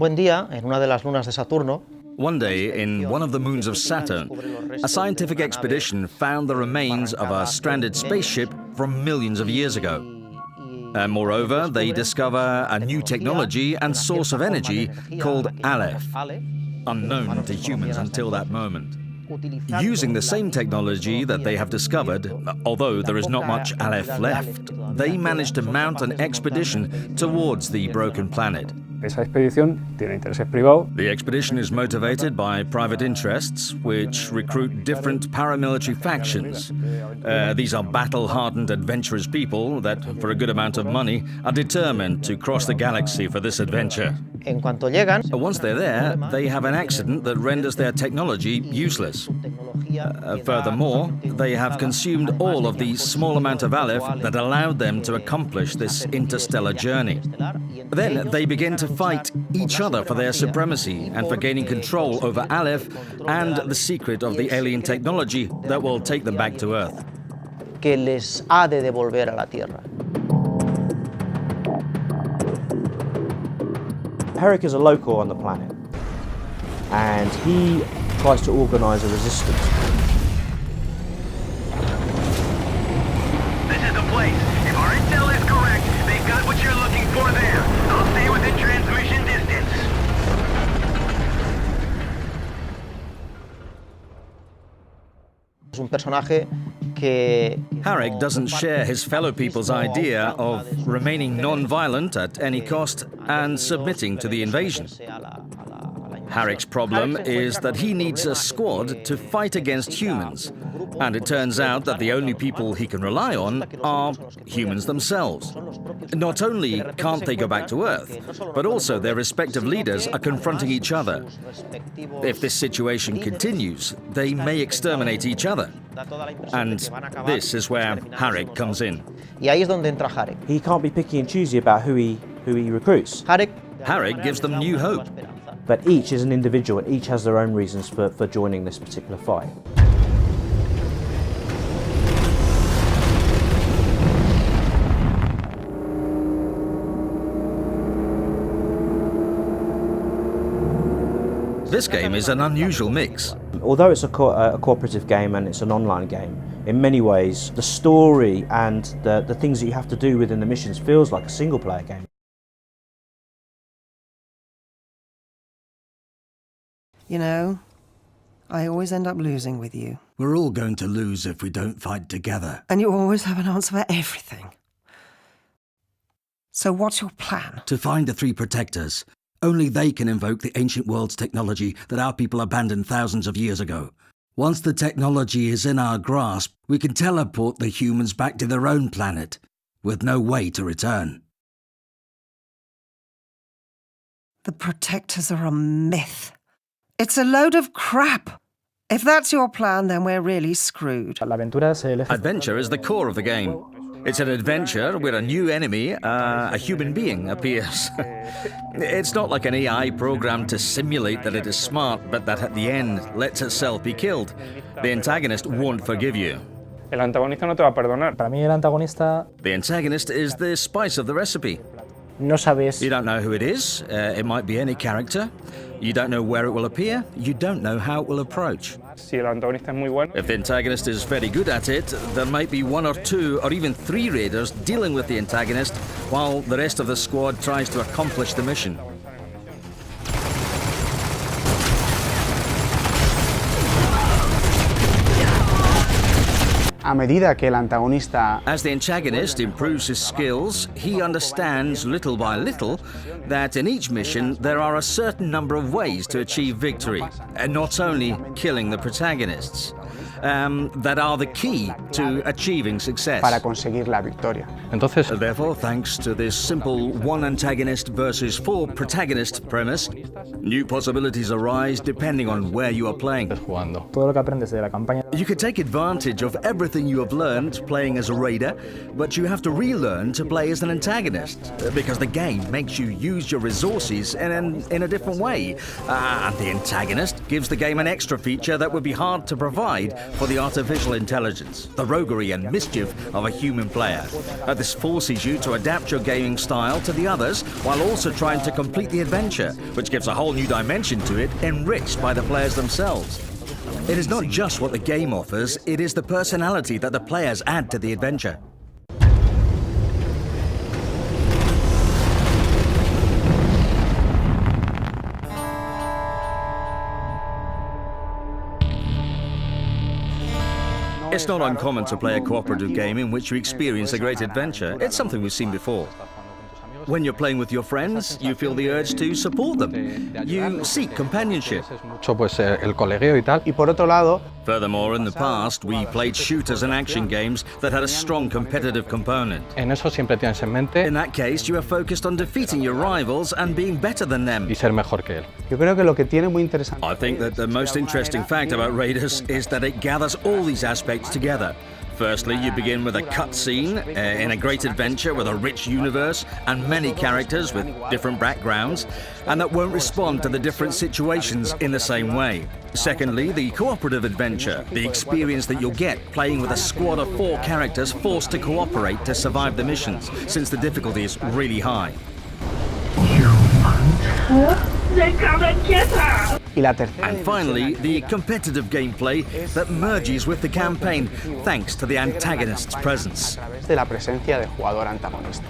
buen día, en una de las lunas de Saturno, One day, in one of the moons of Saturn, a scientific expedition found the remains of a stranded spaceship from millions of years ago. And moreover, they discover a new technology and source of energy called Aleph, unknown to humans until that moment. Using the same technology that they have discovered, although there is not much Aleph left, they managed to mount an expedition towards the broken planet. Esa expedición tiene intereses privados. The expedition is motivated by private interests, which recruit different paramilitary factions. These are battle-hardened, adventurous people that, for a good amount of money, are determined to cross the galaxy for this adventure. en cuanto llegan, Once they're there, they have an accident that renders their technology useless. Furthermore, they have consumed all of the small amount of Aleph that allowed them to accomplish this interstellar journey. Then they begin to fight each other for their supremacy and for gaining control over Aleph and the secret of the alien technology that will take them back to Earth. que les ha de devolver a la Tierra. Herrick is a local on the planet, and he tries to organise a resistance. This is the place. If our intel is correct, they've got what you're looking for there. I'll stay within transmission distance. Es un personaje que Herrick doesn't share his fellow people's idea of remaining non-violent at any cost and submitting to the invasion. Herrick's problem is that he needs a squad to fight against humans, and it turns out that the only people he can rely on are humans themselves. Not only can't they go back to Earth, but also their respective leaders are confronting each other. If this situation continues, they may exterminate each other. And this is where Herrick comes in. y ahí es donde entra Herrick. He can't be picky and choosy about who he recruits, Herrick gives them new hope. but each is an individual and each has their own reasons for joining this particular fight. This game is an unusual mix. Although it's a cooperative game and it's an online game, in many ways the story and the things that you have to do within the missions feels like a single-player game. You know, I always end up losing with you. We're all going to lose if we don't fight together. And you always have an answer for everything. So what's your plan? To find the three protectors. Only they can invoke the ancient world's technology that our people abandoned thousands of years ago. Once the technology is in our grasp, we can teleport the humans back to their own planet, with no way to return. The protectors are a myth. It's a load of crap. If that's your plan, then we're really screwed. La aventura es el eje. Adventure is the core of the game. It's an adventure where a new enemy, a human being, appears. It's not like an AI programmed to simulate that it is smart, but that at the end lets itself be killed. The antagonist won't forgive you. El antagonista no te va a perdonar. Para mí el antagonista The antagonist is the spice of the recipe. no sabes. You don't know who it is. It might be any character. You don't know where it will appear. You don't know how it will approach. Si el antagonista es muy bueno. If the antagonist is very good at it, there might be one or two or even three raiders dealing with the antagonist while the rest of the squad tries to accomplish the mission. A medida que el antagonista As the antagonist improves his skills, he understands little by little that in each mission there are a certain number of ways to achieve victory, and not only killing the protagonists, that are the key to achieving success. para conseguir la victoria. Entonces, Therefore, thanks to this simple one antagonist versus four protagonist premise, new possibilities arise depending on where you are playing. jugando. Todo lo que aprendes de la campaña You can take advantage of everything something you have learned playing as a raider, but you have to relearn to play as an antagonist, because the game makes you use your resources in a different way. And the antagonist gives the game an extra feature that would be hard to provide for the artificial intelligence, the roguery and mischief of a human player. This forces you to adapt your gaming style to the others, while also trying to complete the adventure, which gives a whole new dimension to it, enriched by the players themselves. It is not just what the game offers, it is the personality that the players add to the adventure. It's not uncommon to play a cooperative game in which you experience a great adventure. It's something we've seen before. When you're playing with your friends, you feel the urge to support them. You seek companionship. Y por otro lado, Furthermore, in the past, we played shooters and action games that had a strong competitive component. In that case, you are focused on defeating your rivals and being better than them. yo creo que lo que tiene muy interesante I think that the most interesting fact about Raiders is that it gathers all these aspects together. Firstly, you begin with a cutscene in a great adventure with a rich universe and many characters with different backgrounds, and that won't respond to the different situations in the same way. Secondly, the cooperative adventure, the experience that you'll get playing with a squad of 4 characters forced to cooperate to survive the missions, since the difficulty is really high. y la tercera And finally, the competitive gameplay that merges with the campaign thanks to the antagonist's presence. a través de la presencia de jugador antagonista.